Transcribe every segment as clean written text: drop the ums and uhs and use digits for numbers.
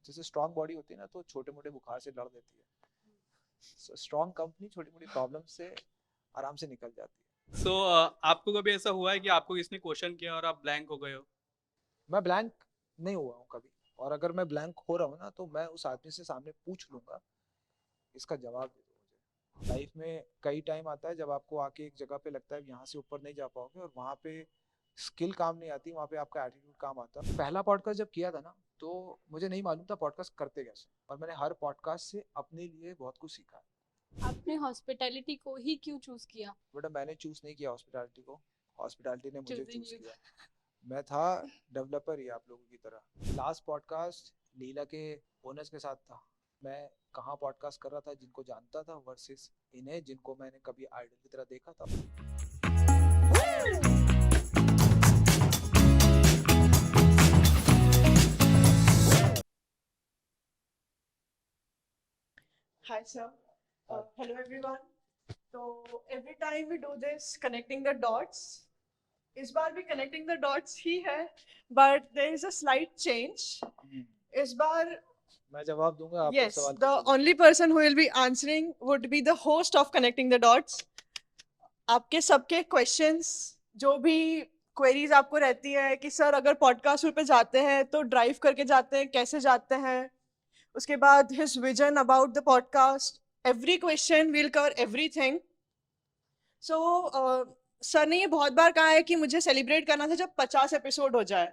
जैसे strong body होती है ना तो छोटे मोटे बुखार से लड़ देती है, स्ट्रांग कंपनी छोटी मोटी प्रॉब्लम से आराम से निकल जाती है। सो आपको कभी ऐसा हुआ है कि आपको किसी ने क्वेश्चन किया और आप ब्लैंक हो गए हो? मैं ब्लैंक नहीं हुआ हूँ कभी, और अगर मैं ब्लैंक हो रहा हूँ ना तो मैं उस आदमी से सामने पूछ लूंगा, इसका जवाब दे दो मुझे। लाइफ में कई टाइम आता है जब आपको आके एक जगह पे लगता है यहाँ से ऊपर नहीं जा पाओगे, और वहाँ पे स्किल काम नहीं आती, वहाँ पे आपका एटीट्यूड काम आता है। पहला पॉडकास्ट जब किया था ना तो मुझे नहीं मालूम था पॉडकास्ट करते कैसे, और मैंने हर पॉडकास्ट से अपने लिए बहुत कुछ सीखा है। आपने हॉस्पिटैलिटी को ही क्यों चूज किया? बेटा मैंने चूज नहीं किया हॉस्पिटैलिटी को, हॉस्पिटैलिटी ने मुझे चूजिंग चूज यू। किया। मैं था डेवलपर ही आप लोगों की तरह। लास्ट पॉडकास्ट लीला के ओनर्स के साथ था। मैं कहाँ पॉडकास्ट कर रहा था, जिनको जानता था वर्सेस इन्हें जिनको मैंने कभी आइडल की तरह देखा था। Hi, sir. Hello, everyone. So every time we do this, connecting the dots. इस बार भी connecting the dots ही है, but there is a slight change. इस बार मैं जवाब दूंगा आपका yes, सवाल। the only person who will be answering would be the host of connecting the dots. आपके सबके questions, जो भी queries आपको रहती है कि सर अगर podcast पे जाते हैं तो drive करके जाते हैं, कैसे जाते हैं, उसके बाद his vision about the podcast, every question will cover everything. So sir ने ये बहुत बार कहा है कि मुझे सेलिब्रेट करना था जब 50 एपिसोड हो जाए।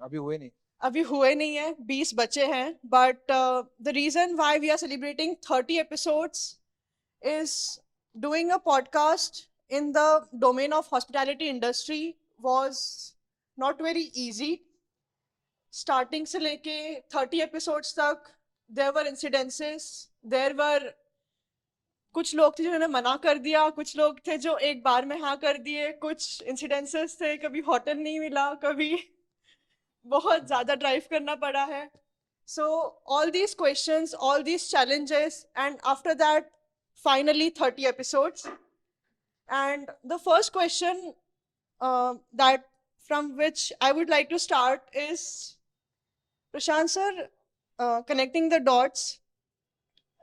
अभी हुए नहीं। अभी हुए नहीं है, 20 बचे हैं, but the reason why we are celebrating 30 episodes is doing a podcast in the domain of hospitality industry was not very easy. Starting से लेके 30 episodes तक there were incidences, there were कुछ लोग थे जिन्होंने मना कर दिया, कुछ लोग थे जो एक बार में हाँ कर दिए, कुछ इंसिडेंसेस थे कभी होटल नहीं मिला, कभी बहुत ज्यादा ड्राइव करना पड़ा है। So all these questions, all these challenges, and after that finally 30 episodes. And the first question that from which I would like to start is Prashant sir, connecting the dots,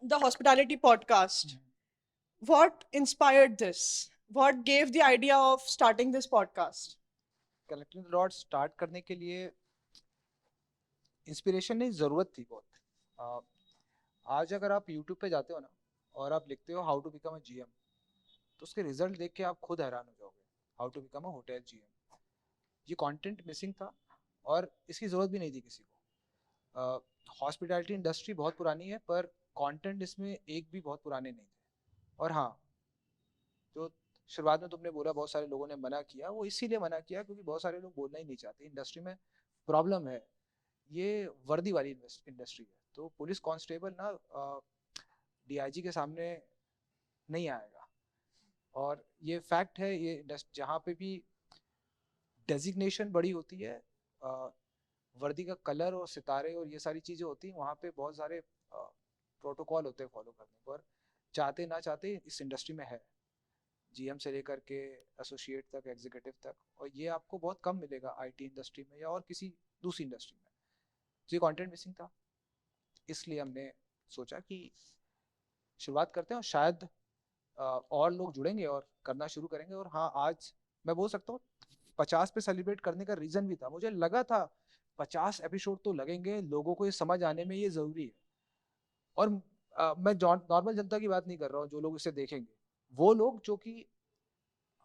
the hospitality podcast. What inspired this? What gave the idea of starting this podcast? Connecting the dots start करने के लिए inspiration नहीं, ज़रूरत थी बहुत। आज अगर आप यूट्यूब पे जाते हो ना और आप लिखते हो how to become a GM, तो उसके रिजल्ट देख के आप खुद हैरान हो जाओगे। How to become a hotel GM, ये कंटेंट मिसिंग था और इसकी ज़रूरत भी नहीं थी किसी को। हॉस्पिटैलिटी इंडस्ट्री बहुत पुरानी है पर कंटेंट इसमें एक भी बहुत पुराने नहीं थे। और हाँ, जो शुरुआत में तुमने बोला बहुत सारे लोगों ने मना किया, वो इसीलिए मना किया क्योंकि बहुत सारे लोग बोलना ही नहीं चाहते। इंडस्ट्री में प्रॉब्लम है, ये वर्दी वाली इंडस्ट्री है, तो पुलिस कांस्टेबल ना डीआईजी के सामने नहीं आएगा। और ये फैक्ट है, ये जहाँ पे भी डेजिग्नेशन बड़ी होती है, वर्दी का कलर और सितारे और ये सारी चीज़ें होती हैं, वहाँ पे बहुत सारे प्रोटोकॉल होते हैं फॉलो करने पर, चाहते ना चाहते इस इंडस्ट्री में है। जीएम से लेकर के एसोसिएट तक, एग्जीक्यूटिव तक, और ये आपको बहुत कम मिलेगा आईटी इंडस्ट्री में या और किसी दूसरी इंडस्ट्री में। तो ये कंटेंट मिसिंग था, इसलिए हमने सोचा कि शुरुआत करते हैं, और शायद और लोग जुड़ेंगे और करना शुरू करेंगे। और हाँ, आज मैं बोल सकता हूँ 50 पे सेलिब्रेट करने का रीज़न भी था। मुझे लगा था 50 एपिसोड तो लगेंगे, लोगों को ये समझ आने में ये ज़रूरी है। और मैं नॉर्मल जनता की बात नहीं कर रहा हूँ, जो लोग इसे देखेंगे, वो लोग जो कि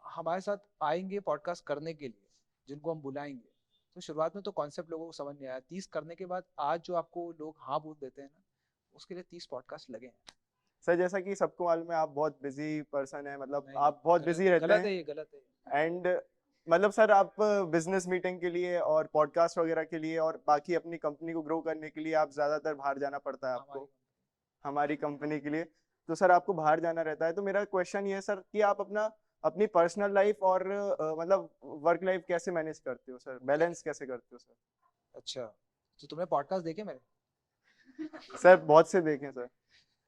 हमारे साथ आएंगे पॉडकास्ट करने के लिए, जिनको हम बुलाएंगे। तो शुरुआत में तो कॉन्सेप्ट लोगों को समझ नहीं आया, 30 करने के बाद आज जो आपको लोग हाँ बोल देते हैं ना, उसके लिए 30 पॉडकास्ट लगे हैं। सर जैसा कि सबको मालूम है आप बहुत बिजी पर्सन है, मतलब नहीं, आप बहुत बिजी रहते गलत है हैं। ये, गलत है। एंड मतलब सर आप बिजनेस मीटिंग के लिए और पॉडकास्ट वगैरह के लिए और बाकी अपनी कंपनी को ग्रो करने के लिए आप ज्यादातर बाहर जाना पड़ता है आपको, हमारी कंपनी के लिए। तो सर आपको बाहर जाना रहता है, तो मेरा क्वेश्चन ये है सर कि आप अपनी पर्सनल लाइफ और मतलब वर्क लाइफ कैसे मैनेज करते हो सर, बैलेंस कैसे करते हो सर? अच्छा, तो तुमने पॉडकास्ट देखे मेरे? सर बहुत से देखें सर।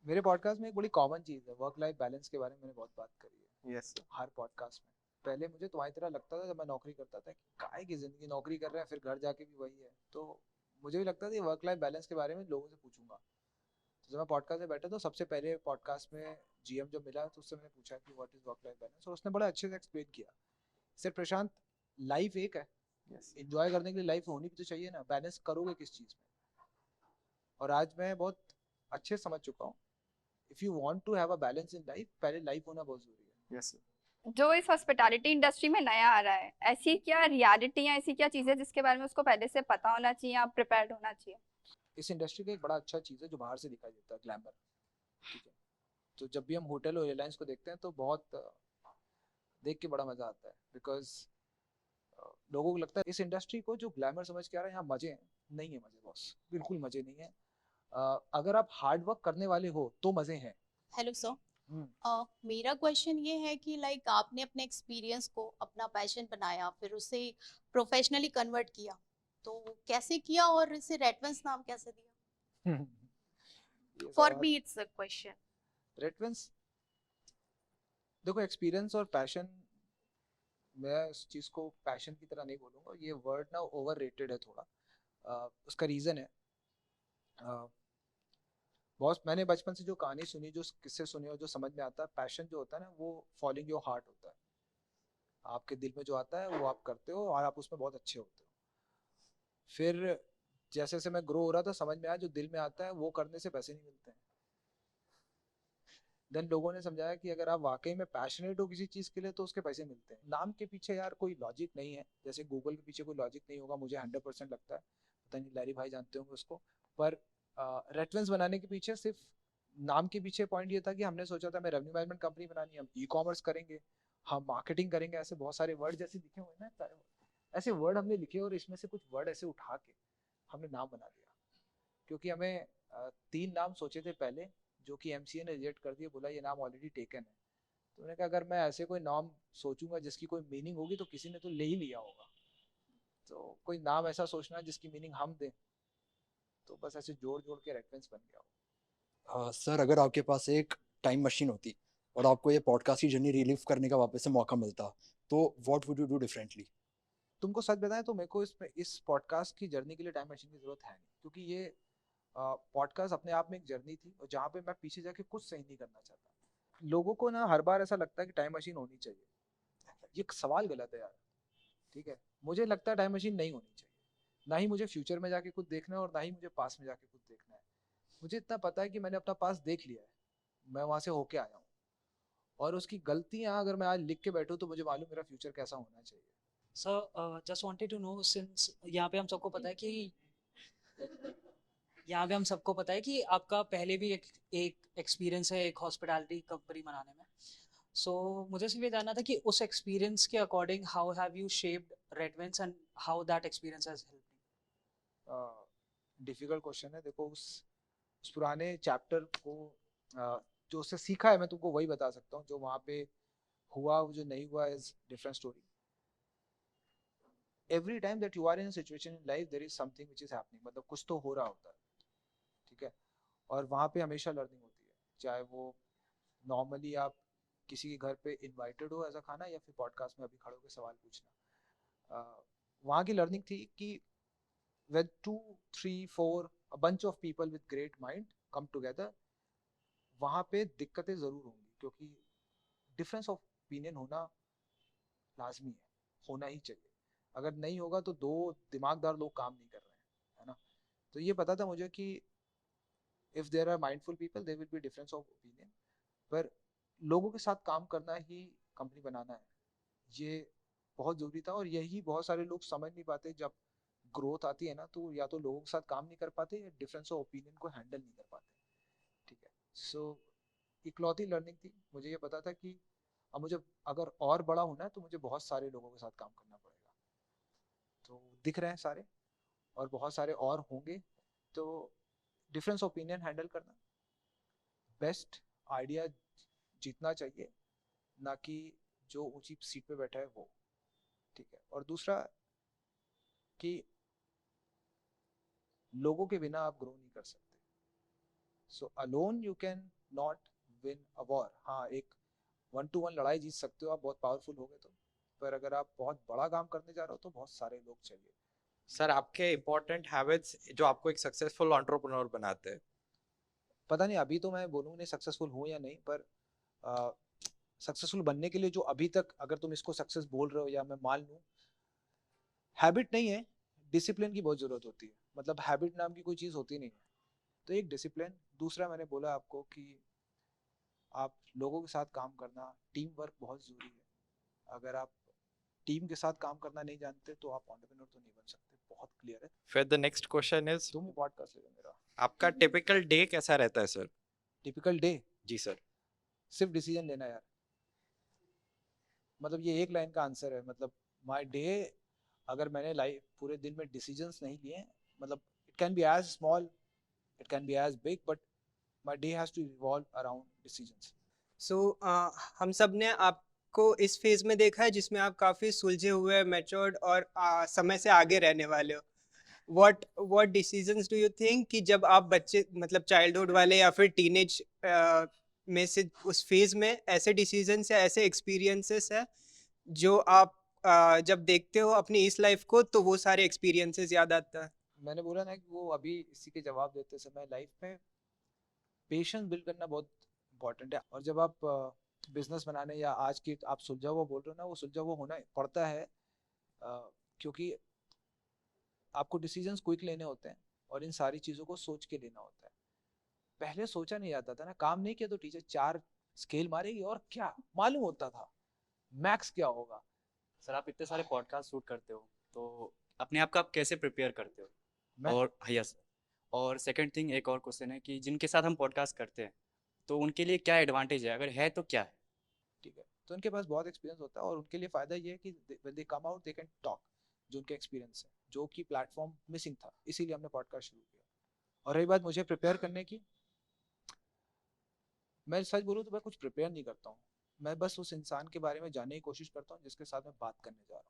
मेरे पॉडकास्ट में एक बड़ी कॉमन चीज़ है, वर्क लाइफ बैलेंस के बारे में मैंने बहुत बात करी है। Yes sir. हर पॉडकास्ट में। पहले मुझे तुम्हारी तरह लगता था जब मैं नौकरी करता था कि काहे की जिंदगी, नौकरी कर रहे हैं फिर घर जाके भी वही है। तो मुझे भी लगता था कि वर्क लाइफ बैलेंस के बारे में लोगों से पूछूंगा। तो जब मैं पॉडकास्ट में बैठा तो सबसे पहले पॉडकास्ट में जीएम जो मिला तो उससे मैंने पूछा कि what is work life balance, और उसने बड़ा अच्छे से एक्सप्लेन किया। सर प्रशांत, लाइफ एक है, यस एंजॉय करने के लिए लाइफ होनी भी तो चाहिए ना, बैलेंस करोगे किस चीज़ में? और आज मैं बहुत अच्छे से समझ चुका हूँ, if you want to have a balance in life, पहले लाइफ होना बहुत ज़रूरी है। यस जो इस हॉस्पिटैलिटी इंडस्ट्री में नया आ रहा है, ऐसी क्या रियलिटी या ऐसी क्या चीजें जिसके बारे में उसको पहले से पता होना चाहिए या प्रिपेयर्ड होना चाहिए? इस इंडस्ट्री का एक बड़ा अच्छा चीज़ है जो बाहर से दिखाई देता है, ग्लैमर। ठीक है, तो जब भी हम होटल और एयरलाइंस को देखते हैं तो बहुत देख के बड़ा मज़ा आता है, बिकॉज लोगों को लगता है इस इंडस्ट्री को जो ग्लैमर समझ के आ रहा है यहाँ मज़े हैं। नहीं है मज़े बॉस, बिल्कुल मज़े नहीं है। अगर आप हार्ड वर्क करने वाले हो तो मज़े हैं। Hello sir. हम्म, मेरा क्वेश्चन ये है कि लाइक आपने अपने एक्सपीरियंस को अपना पैशन बनाया, फिर उसे प्रोफेशनली कन्वर्ट किया, तो कैसे किया और इसे रेटवेंस नाम कैसे दिया? ये फॉर सवाल me it's a question. Reference, देखो एक्सपीरियंस और पैशन, मैं इस चीज़ को पैशन की तरह नहीं बोलूँगा, ये वर्ड ना ओवर रेटेड है थोड़ा। उसका रीज़न है, बहुत मैंने बचपन से जो कहानी सुनी, जो किस्से सुने और जो समझ में आता है, पैशन जो होता है ना वो फॉलोइंग योर हार्ट होता है। आपके दिल में जो आता है वो आप करते हो और आप उसमें बहुत अच्छे होते हो। फिर जैसे जैसे मैं ग्रो हो रहा था समझ में आया जो दिल में आता है वो करने से पैसे नहीं मिलते हैं। देन लोगों ने समझाया कि अगर आप वाकई में पैशनेट हो किसी चीज़ के लिए तो उसके पैसे मिलते हैं। नाम के पीछे यार कोई लॉजिक नहीं है, जैसे गूगल के पीछे कोई लॉजिक नहीं होगा, मुझे 100% लगता है। पता नहीं लैरी भाई जानते होंगे उसको। पर रेफरेंस बनाने के पीछे सिर्फ नाम के पीछे पॉइंट ये था कि हमने सोचा था मैं रेवेन्यू मैनेजमेंट कंपनी बनानी है, हम ई कॉमर्स करेंगे, हम मार्केटिंग करेंगे, ऐसे बहुत सारे वर्ड जैसे लिखे हुए हैं ना सारे ऐसे वर्ड हमने लिखे और इसमें से कुछ वर्ड ऐसे उठा के हमने नाम बना दिया। क्योंकि हमें 3 नाम सोचे थे पहले, जो कि एमसीए ने रिजेक्ट कर दिया, बोला ये नाम ऑलरेडी टेकन है। तो मैंने कहा अगर मैं ऐसे कोई नाम सोचूंगा जिसकी कोई मीनिंग होगी तो किसी ने तो ले ही लिया होगा, तो कोई नाम ऐसा सोचना जिसकी मीनिंग हम दें। तो बस ऐसे जोड़ जोड़ के रेफरेंस बन गया हो। सर अगर आपके पास एक टाइम मशीन होती और आपको ये पॉडकास्ट की जर्नी रिलीव करने का वापस से मौका मिलता, तो what would you do differently? तुमको सच बताएं तो मेरे को इसमें इस पॉडकास्ट की जर्नी के लिए टाइम मशीन की जरूरत है नहीं, क्योंकि ये पॉडकास्ट अपने आप में एक जर्नी थी और जहाँ पे मैं पीछे जाके कुछ सही नहीं करना चाहता। लोगों को ना हर बार ऐसा लगता है कि टाइम मशीन होनी चाहिए, ये सवाल गलत है यार। ठीक है, मुझे लगता है टाइम मशीन नहीं होनी चाहिए। ना ही मुझे फ्यूचर में जाके कुछ देखना है और ना ही मुझे पास में जाके कुछ देखना है। मुझे इतना पता है कि मैंने अपना पास देख लिया है, मैं वहां से होके आया हूँ, और उसकी गलतियां अगर मैं आज लिख के बैठूं तो मुझे मालूम मेरा फ्यूचर कैसा होना चाहिए। Sir just wanted to know, since यहाँ पे हम सबको पता है कि यहाँ पे हम सबको पता है कि आपका पहले भी एक एक्सपीरियंस है एक हॉस्पिटैलिटी कंपनी बनाने में। सो मुझे सिर्फ ये जानना था कि उस एक्सपीरियंस के according how have you shaped रेडवेंस and how that experience has help. Difficult question है। देखो उस पुराने चैप्टर को जो उससे सीखा है मैं तुमको वही बता सकता हूँ। जो वहाँ पे हुआ जो नहीं हुआ is different story. Every time that you are in situation in life there is something which is happening, मतलब कुछ तो हो रहा होता है। ठीक है, और वहाँ पे हमेशा लर्निंग होती है, चाहे वो नॉर्मली आप किसी के घर पे इनवाइटेड हो ऐसा खाना, या फिर पॉडकास्ट में अभी खड़े होकर सवाल पूछना। वहाँ की लर्निंग थी कि when 2, 3, 4 a bunch of people with great mind come together, वहाँ पे दिक्कतें ज़रूर होंगी, क्योंकि डिफरेंस ऑफ ओपिनियन होना लाजमी है, होना ही चाहिए। अगर नहीं होगा तो दो दिमागदार लोग काम नहीं कर रहे हैं, है ना। तो ये पता था मुझे कि if there are mindful people there will be difference of opinion, पर लोगों के साथ काम करना ही कंपनी बनाना है, ये बहुत ज़रूरी था। और यही बहुत सारे लोग समझ नहीं पाते, जब ग्रोथ आती है ना तो या तो लोगों के साथ काम नहीं कर पाते या डिफरेंस ऑफ ओपिनियन को हैंडल नहीं कर पाते। ठीक है, सो इकलौती लर्निंग थी। मुझे ये पता था कि अब मुझे अगर और बड़ा होना है तो मुझे बहुत सारे लोगों के साथ काम करना पड़ेगा। तो दिख रहे हैं सारे, और बहुत सारे और होंगे। तो डिफरेंस ओपिनियन हैंडल करना, बेस्ट आइडिया जीतना चाहिए, ना कि जो ऊंची सीट पे बैठा है वो। ठीक है, और दूसरा कि लोगों के बिना आप ग्रो नहीं कर सकते। So alone you can not win a war. हाँ, एक 1-to-1 लड़ाई जीत सकते हो आप बहुत पावरफुल हो गए तो, पर अगर आप बहुत बड़ा काम करने जा रहे हो तो बहुत सारे लोग चाहिए। सर आपके इम्पोर्टेंट हैबिट्स जो आपको एक सक्सेसफुल एंटरप्रेन्योर बनाते हैं? पता नहीं, अभी तो मैं बोलूँ नहीं सक्सेसफुल हूँ या नहीं, पर सक्सेसफुल बनने के लिए जो अभी तक, अगर तुम इसको सक्सेस बोल रहे हो या मैं मान लूँ, हैबिट नहीं है, डिसिप्लिन की बहुत ज़रूरत होती है। मतलब हैबिट नाम की कोई चीज़ होती नहीं है। तो एक डिसिप्लिन, दूसरा मैंने बोला आपको कि आप लोगों के साथ काम करना, टीम वर्क बहुत ज़रूरी है। अगर आप टीम के साथ काम करना नहीं जानते तो आप एंटरप्रेन्योर तो नहीं बन सकते, बहुत क्लियर है। फिर द नेक्स्ट क्वेश्चन इज, तुम ही पॉडकास्ट ले लो मेरा। आपका टिपिकल डे कैसा रहता है सर? Typical day? जी सर। सिर्फ डिसीजन लेना यार, मतलब ये एक लाइन का आंसर है। मतलब माय डे, अगर मैंने लाइफ पूरे दिन में डिसीजंस नहीं लिए, मतलब it can be as small, it can be as big, but my day has to revolve around decisions. So हम सब ने आपको इस फेज में देखा है जिसमें आप काफ़ी सुलझे हुए, मैच्योर्ड और समय से आगे रहने वाले हो। What decisions do you think कि जब आप बच्चे मतलब चाइल्डहुड वाले या फिर टीनेज में से उस फेज में ऐसे डिसीजंस या ऐसे एक्सपीरियंसेस है जो आप जब देखते हो अपनी इस लाइफ को तो वो सारे एक्सपीरियंसेस याद आता है? मैंने बोला ना कि वो अभी इसी के जवाब देते समय, लाइफ में पेशेंस बिल्ड करना बहुत इंपॉर्टेंट है। और जब आप बिजनेस बनाने या आज की आप सुलझा हुआ बोल रहे हो ना, वो सुलझा हुआ होना पड़ता है, क्योंकि आपको डिसीजंस क्विक लेने होते हैं और इन सारी चीज़ों को सोच के लेना होता है। पहले सोचा नहीं जाता था ना, काम नहीं किया तो टीचर 4 स्केल मारेगी और क्या मालूम होता था मैक्स क्या होगा। सर आप इतने सारे पॉडकास्ट शूट करते हो तो अपने आप का आप कैसे प्रिपेयर करते हो? मैं और यस, और सेकंड थिंग एक और क्वेश्चन है कि जिनके साथ हम पॉडकास्ट करते हैं तो उनके लिए क्या एडवांटेज है, अगर है तो क्या है? ठीक है, तो उनके पास बहुत एक्सपीरियंस होता है और उनके लिए फ़ायदा ये है कि when they come out they can talk, जो उनके एक्सपीरियंस है, जो कि प्लेटफॉर्म मिसिंग था, इसीलिए हमने पॉडकास्ट शुरू किया। और रही बात मुझे प्रिपेयर करने की, मैं सच बोलूँ तो मैं कुछ प्रिपेयर नहीं करता हूँ। मैं बस उस इंसान के बारे में जानने की कोशिश करता हूँ जिसके साथ मैं बात करने जा रहा हूँ,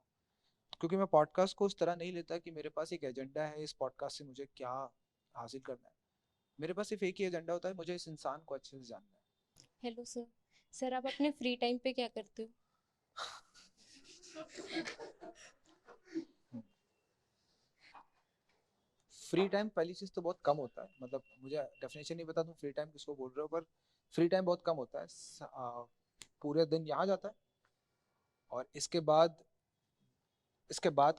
क्योंकि मैं पॉडकास्ट को उस तरह नहीं लेता कि मेरे पास एक एजेंडा है, इस पॉडकास्ट से मुझे क्या हासिल करना है। मेरे पास सिर्फ एक ही एजेंडा होता है, मुझे इस इंसान को अच्छे से जानना है। Hello sir. सर आप अपने फ्री टाइम पे क्या करते हो? फ्री टाइम पहली चीज़ तो बहुत कम होता है, मतलब मुझे डेफिनेशन नहीं पता तुम फ्री टाइम किसको बोल रहे हो, पर फ्री टाइम बहुत कम होता है। पूरे दिन यहाँ जाता है और इसके बाद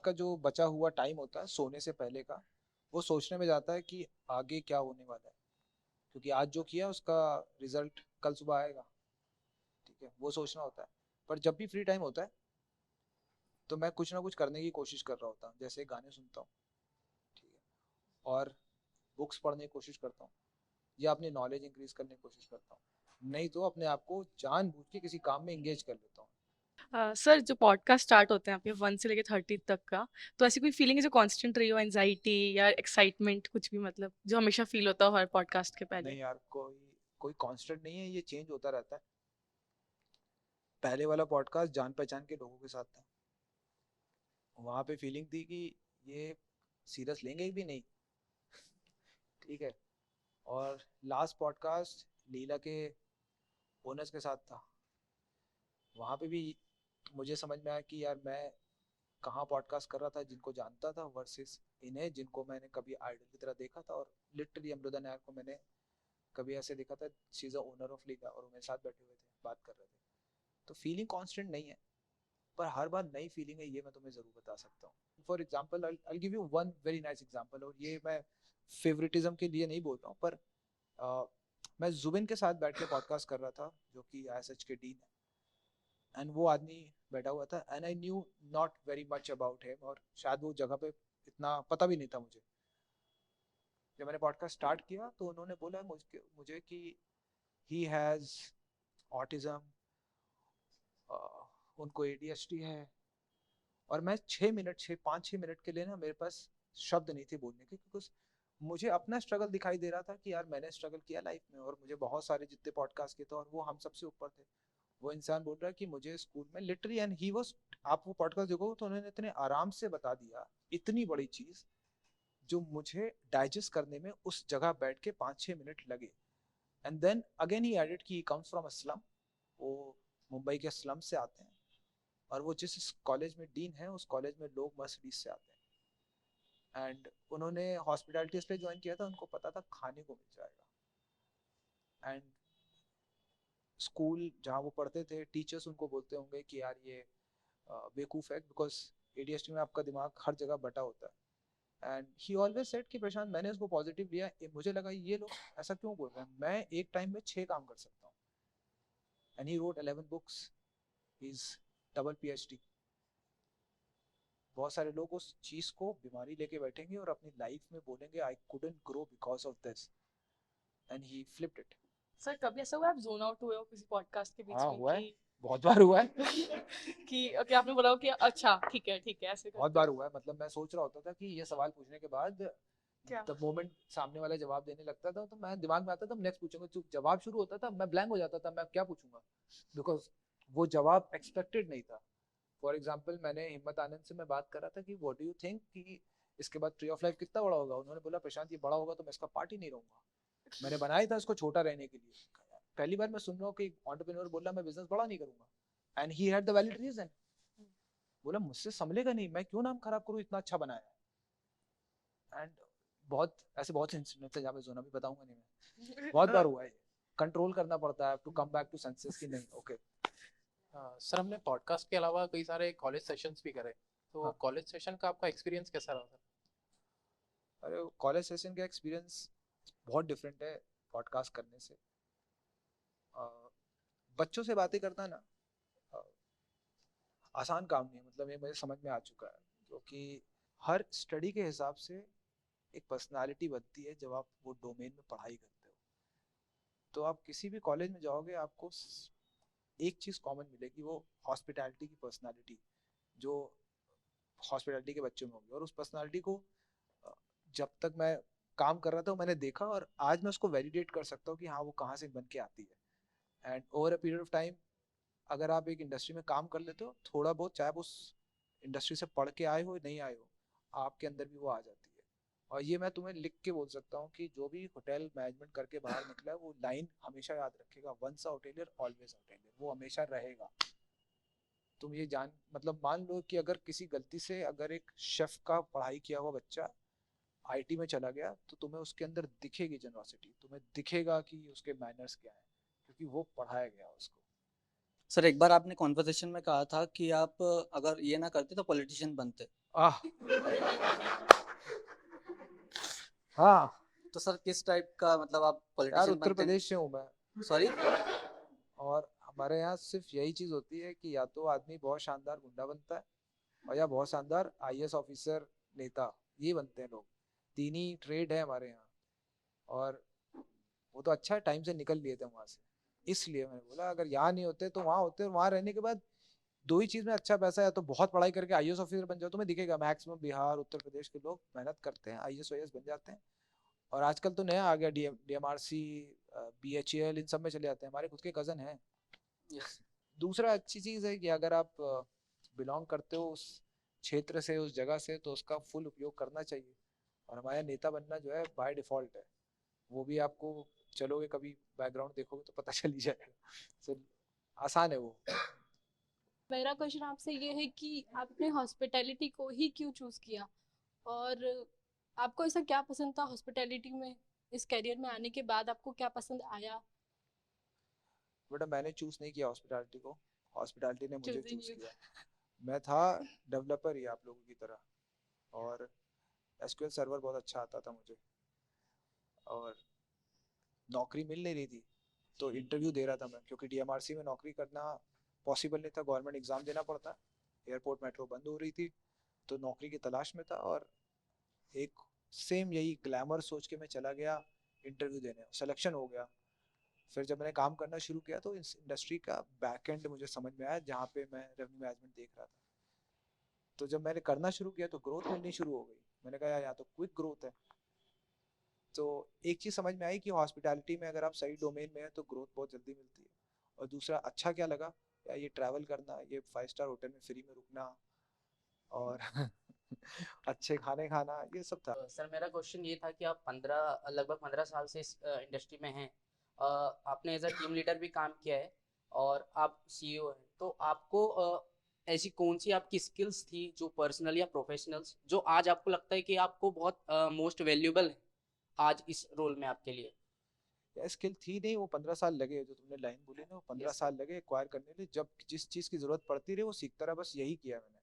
का जो बचा हुआ टाइम होता है सोने से पहले का, वो सोचने में जाता है कि आगे क्या होने वाला है, क्योंकि आज जो किया उसका रिजल्ट कल सुबह आएगा। ठीक है, वो सोचना होता है। पर जब भी फ्री टाइम होता है तो मैं कुछ ना कुछ करने की कोशिश कर रहा होता हूँ, जैसे गाने सुनता हूँ, ठीक है, और बुक्स पढ़ने की कोशिश करता हूँ, या अपनी नॉलेज इंक्रीज करने की कोशिश करता हूँ, नहीं तो अपने आप को जानबूझ के किसी काम में एंगेज कर लेता हूँ। सर जो पॉडकास्ट स्टार्ट होते हैं आपके 1 से लेके 30 तक का, तो ऐसी कोई फीलिंग है जो कांस्टेंट रही हो, एंजाइटी या एक्साइटमेंट, कुछ भी मतलब जो हमेशा फील होता हो हर पॉडकास्ट के पहले? नहीं यार, कोई कांस्टेंट नहीं है, ये चेंज होता रहता है। पहले वाला पॉडकास्ट जान पहचान के लोगों के साथ था, वहाँ पे फीलिंग थी कि ये सीरियस लेंगे भी नहीं। ठीक है, और लास्ट पॉडकास्ट लीला के ओनर्स के साथ था, वहाँ पे भी मुझे समझ में आया कि यार मैं कहाँ पॉडकास्ट कर रहा था, जिनको जानता था वर्सेस इन्हें जिनको मैंने कभी आइडल की तरह देखा था। और लिटरली अमृता नायर को मैंने कभी ऐसे देखा था, she is the owner of Leela, और वो मेरे साथ बैठे हुए थे, बात कर रहे थे। तो फीलिंग कांस्टेंट नहीं है, पर हर बार नई फीलिंग है, ये मैं तुम्हें ज़रूर बता सकता हूँ। For example I give you one very nice example, और ये मैं फेवरेटिज्म के लिए नहीं बोल रहा हूँ, पर मैं जुबिन के साथ बैठ के पॉडकास्ट कर रहा था, जो कि ISH के डीन है, एंड वो आदमी बैठा हुआ था, and I knew not very much about him, और शायद वो जगह पे इतना पता भी नहीं था मुझे। जब मैंने पॉडकास्ट स्टार्ट किया तो उन्होंने बोला मुझे कि ही हैज़ ऑटिज़म, उनको ADHD है। और मैं 5-6 मिनट के लिए ना, मेरे पास शब्द नहीं थे बोलने के, क्योंकि मुझे अपना स्ट्रगल दिखाई दे रहा था कि यार मैंने स्ट्रगल किया लाइफ में, और मुझे बहुत सारे जितने पॉडकास्ट किए थे और वो हम सबसे ऊपर थे। वो इंसान बोल रहा है कि मुझे स्कूल में लिटरली, एंड ही वाज, आप वो पॉडकास्ट देखो तो उन्होंने इतने आराम से बता दिया इतनी बड़ी चीज़, जो मुझे डाइजेस्ट करने में उस जगह बैठ के 5-6 मिनट लगे। And then again he added कि he comes from a slum, वो मुंबई के स्लम से आते हैं, और वो जिस कॉलेज में डीन है उस कॉलेज में लोग मर्सिडीज से आते हैं। एंड उन्होंने हॉस्पिटैलिटी इसलिए ज्वाइन किया था, उनको पता था खाने को मिल जाएगा। एंड स्कूल जहाँ वो पढ़ते थे, टीचर्स उनको बोलते होंगे कि यार ये बेवकूफ़ है, बिकॉज ADHD में आपका दिमाग हर जगह बटा होता है। एंड ही ऑलवेज सेड कि प्रशांत, मैंने उसको पॉजिटिव लिया, मुझे लगा ये लोग ऐसा क्यों बोल रहे हैं, मैं एक टाइम में 6 काम कर सकता हूँ। And he wrote 11 books, he is double PhD। बहुत सारे लोग उस चीज़ को बीमारी लेके बैठेंगे और अपनी लाइफ में बोलेंगे I couldn't grow because of this, and he flipped it. Sir कभी ऐसा हुआ आप जोन आउट हुए हो किसी पॉडकास्ट के बीच हाँ में हुआ है, कि बहुत बार हुआ है। कि ओके आपने बोला हो कि अच्छा ठीक है ऐसे बहुत करते बार हो? हुआ है, मतलब मैं सोच रहा होता था कि ये सवाल पूछने के बाद क्या द मोमेंट सामने वाला जवाब देने लगता था तो मैं दिमाग में आता था नेक्स्ट पूछूंगा, जो जवाब शुरू होता था मैं ब्लैंक हो जाता था, मैं क्या पूछूंगा, बिकॉज वो जवाब एक्सपेक्टेड नहीं था। फॉर एग्जाम्पल मैंने हिम्मत आनंद से मैं बात कर रहा था कि व्हाट डू यू थिंक कि इसके बाद ट्री ऑफ लाइफ कितना बड़ा होगा, उन्होंने बोला प्रशांत ये बड़ा होगा तो मैं इसका पार्ट ही नहीं रहूंगा। मैंने बनाया था इसको छोटा रहने के लिए। पहली बार मैं सुन रहा हूँ कि एंटरप्रेन्योर बोल रहा मैं बिजनेस बड़ा नहीं करूंगा, and he had the valid reason. बोला मुझसे संभलेगा नहीं, मैं क्यों नाम खराब करूँ, इतना अच्छा बनाया। एंड बहुत ऐसे बहुत इंसिडेंट्स है जहाँ पे जोना भी बताऊंगा नहीं मैं, बहुत बार हुआ है। कंट्रोल करना पड़ता है to come back to senses की नहीं ओके। सर हमने पॉडकास्ट के अलावा कई सारे कॉलेज सेशंस भी करे, तो हाँ। कॉलेज सेशन का आपका एक्सपीरियंस कैसा रहा सर? अरे कॉलेज सेशन का एक्सपीरियंस बहुत डिफरेंट है पॉडकास्ट करने से। बच्चों से बातें करना ना आसान काम नहीं है, मतलब ये मुझे समझ में आ चुका है, क्योंकि हर स्टडी के हिसाब से एक पर्सनालिटी बनती है जब आप वो डोमेन में पढ़ाई करते हो। तो आप किसी भी कॉलेज में जाओगे आपको एक चीज़ कॉमन मिलेगी, वो हॉस्पिटैलिटी की पर्सनालिटी जो हॉस्पिटैलिटी के बच्चों में होगी। और उस पर्सनालिटी को जब तक मैं काम कर रहा था मैंने देखा, और आज मैं उसको वैलिडेट कर सकता हूँ कि हाँ वो कहाँ से बन के आती है। And over a period of time अगर आप एक इंडस्ट्री में काम कर लेते हो थोड़ा बहुत, चाहे आप उस इंडस्ट्री से पढ़ के आए हो नहीं आए हो, आपके अंदर भी वो आ जाती है। और ये मैं तुम्हें लिख के बोल सकता हूँ कि जो भी होटल मैनेजमेंट करके बाहर निकला है वो लाइन हमेशा याद रखेगा, once a hotelier always hotelier, वो हमेशा रहेगा। तुम ये जान मतलब मान लो कि अगर किसी गलती से अगर एक शेफ का पढ़ाई किया हुआ बच्चा IT में चला गया तो तुम्हें उसके अंदर दिखेगी जेनरॉसिटी, तुम्हें दिखेगा कि उसके मैनर्स क्या हैं, क्योंकि वो पढ़ाया गया उसको। सर एक बार आपने कॉन्वर्सेशन में कहा था कि आप अगर ये ना करते तो पॉलिटिशियन बनते। आह हाँ तो सर किस टाइप का मतलब आप यार पॉलिटिशियन उत्तर बनते? प्रदेश से हूँ मैं। सॉरी? और हमारे यहाँ सिर्फ यही चीज़ होती है कि या तो आदमी बहुत शानदार गुंडा बनता है और या बहुत शानदार IAS ऑफिसर नेता, ये बनते हैं लोग। 3 ही ट्रेड है हमारे यहाँ। और वो तो अच्छा है टाइम से निकल लिए थे वहाँ से, इसलिए मैंने बोला अगर यहाँ नहीं होते तो वहाँ होते, और वहाँ रहने के बाद 2 ही चीज़ में अच्छा पैसा है, तो बहुत पढ़ाई करके IAS ऑफिसर बन जाओ, तुम्हें दिखेगा मैक्सिमम बिहार उत्तर प्रदेश के लोग मेहनत करते हैं IAS बन जाते हैं। और आजकल तो नया आ गया DMRC BHEL इन सब में चले जाते हैं, हमारे खुद के कज़न हैं। दूसरा अच्छी चीज़ है कि अगर आप बिलोंग करते हो उस क्षेत्र से उस जगह से तो उसका फुल उपयोग करना चाहिए। और हमारा नेता बनना जो है बाय डिफ़ॉल्ट है, वो भी आपको चलोगे कभी बैकग्राउंड देखोगे तो पता चल ही जाएगा। सो आसान है वो। मेरा क्वेश्चन आपसे ये है कि आपने हॉस्पिटैलिटी को ही क्यों चूज किया, और आपको ऐसा क्या पसंद था हॉस्पिटैलिटी में, इस करियर में आने के बाद आपको क्या पसंद आया? बेटा मैंने चूज नहीं किया हॉस्पिटैलिटी को, हॉस्पिटैलिटी ने मुझे Choosing चूज you. किया। मैं था डेवलपर ही आप लोगों की तरह, और SQL सर्वर बहुत अच्छा आता था मुझे, और नौकरी मिल नहीं रही थी तो इंटरव्यू दे रहा था मैं, क्योंकि DMRC में नौकरी करना पॉसिबल नहीं था, गवर्नमेंट एग्ज़ाम देना पड़ता, एयरपोर्ट मेट्रो बंद हो रही थी, तो नौकरी की तलाश में था। और एक सेम यही ग्लैमर सोच के मैं चला गया इंटरव्यू देने, सिलेक्शन हो गया। फिर जब मैंने काम करना शुरू किया तो इस इंडस्ट्री का बैक एंड मुझे समझ में आया, जहाँ पे मैं रेवेन्यू मैनेजमेंट देख रहा था। तो जब मैंने करना शुरू किया तो ग्रोथ मिलनी शुरू हो गई, मैंने कहा यार यहाँ तो क्विक ग्रोथ है। तो एक चीज़ समझ में आई कि हॉस्पिटैलिटी में अगर आप सही डोमेन में हैं तो ग्रोथ बहुत जल्दी मिलती है। और दूसरा अच्छा क्या लगा यार, ये ट्रैवल करना, ये 5 स्टार होटल में फ्री में रुकना, और अच्छे खाने खाना, ये सब था। सर मेरा क्वेश्चन ये था कि आप लगभग 15 साल से इस इंडस्ट्री में हैं, आपने एज अ टीम लीडर भी काम किया है और आप CEO हैं, तो आपको ऐसी कौन सी आपकी स्किल्स थी जो पर्सनल या प्रोफेशनल्स जो आज आपको लगता है कि आपको बहुत मोस्ट वैल्यूएबल है आज इस रोल में आपके लिए? या स्किल थी नहीं, वो 15 साल लगे, जो तुमने लाइन बोली ना, वो 15 यस साल लगे एक्वायर करने के लिए। जब जिस चीज़ की ज़रूरत पड़ती रही वो सीखता रहा, बस यही किया मैंने।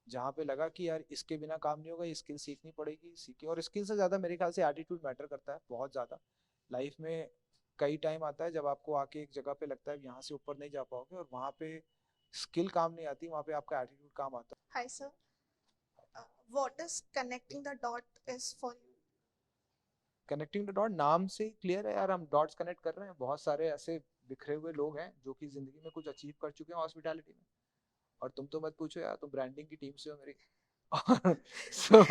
जहाँ पे लगा कि यार इसके बिना काम नहीं होगा, ये स्किल सीखनी पड़ेगी, सीखी। और स्किल से ज़्यादा मेरे ख्याल से एटीट्यूड मैटर करता है बहुत ज़्यादा लाइफ में। कई टाइम आता है जब आपको आके एक जगह पे लगता है यहाँ से ऊपर नहीं जा पाओगे, और वहाँ पे स्किल काम नहीं आती, वहाँ पे आपका एटीट्यूड काम आता है। Hi, sir. What is connecting the dot is for you? Connecting the dot नाम से क्लियर है यार, हम डॉट्स कनेक्ट कर रहे हैं। बहुत सारे ऐसे बिखरे हुए लोग हैं जो कि जिंदगी में कुछ अचीव कर चुके हैं हॉस्पिटैलिटी में। और तुम तो मत पूछो यार, तुम ब्रांडिंग की टीम से हो मेरी। सो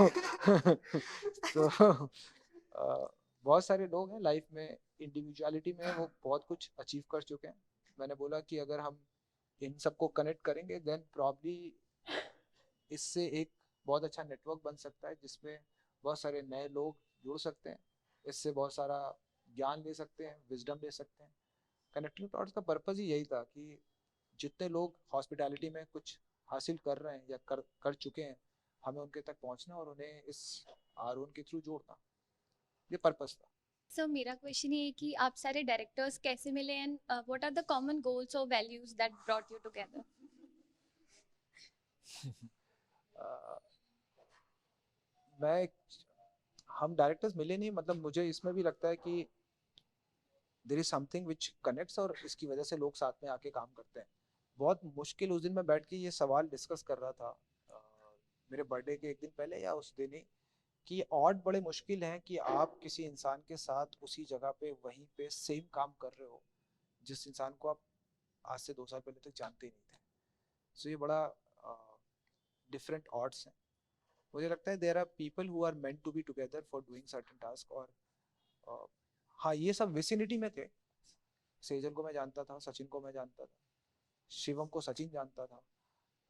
बहुत सारे लोग हैं लाइफ में, इंडिविजुअलिटी में वो बहुत कुछ अचीव कर चुके हैं। मैंने बोला कि अगर हम इन सबको कनेक्ट करेंगे देन प्रॉब्ली इससे एक बहुत अच्छा नेटवर्क बन सकता है, जिसमें बहुत सारे नए लोग जुड़ सकते हैं, इससे बहुत सारा ज्ञान ले सकते हैं, विजडम ले सकते हैं। कनेक्टिंग डॉट्स का पर्पस ही यही था कि जितने लोग हॉस्पिटैलिटी में कुछ हासिल कर रहे हैं या कर चुके हैं, हमें उनके तक पहुंचना और उन्हें इस आर1 के थ्रू जोड़ना, ये पर्पस था। सर मेरा क्वेश्चन ये है कि आप सारे डायरेक्टर्स कैसे मिले and what are the common goals और values that brought you together? मैं हम डायरेक्टर्स मिले नहीं, मतलब मुझे इसमें भी लगता है कि there is something which connects, और इसकी वजह से लोग साथ में आके काम करते हैं। बहुत मुश्किल उस दिन मैं बैठ के ये सवाल डिस्कस कर रहा था मेरे बर्थडे के एक दिन पहले या उस दिन ही, कि ऑड बड़े मुश्किल हैं कि आप किसी इंसान के साथ उसी जगह पे वहीं पे सेम काम कर रहे हो जिस इंसान को आप आज से 2 साल पहले तक जानते ही नहीं थे। सो ये बड़ा डिफरेंट ऑड्स हैं। मुझे लगता है there are people who are meant to be together for doing certain task. और हाँ, ये सब विसिनिटी में थे। सेजल को मैं जानता था, सचिन को मैं जानता था, शिवम को सचिन जानता था,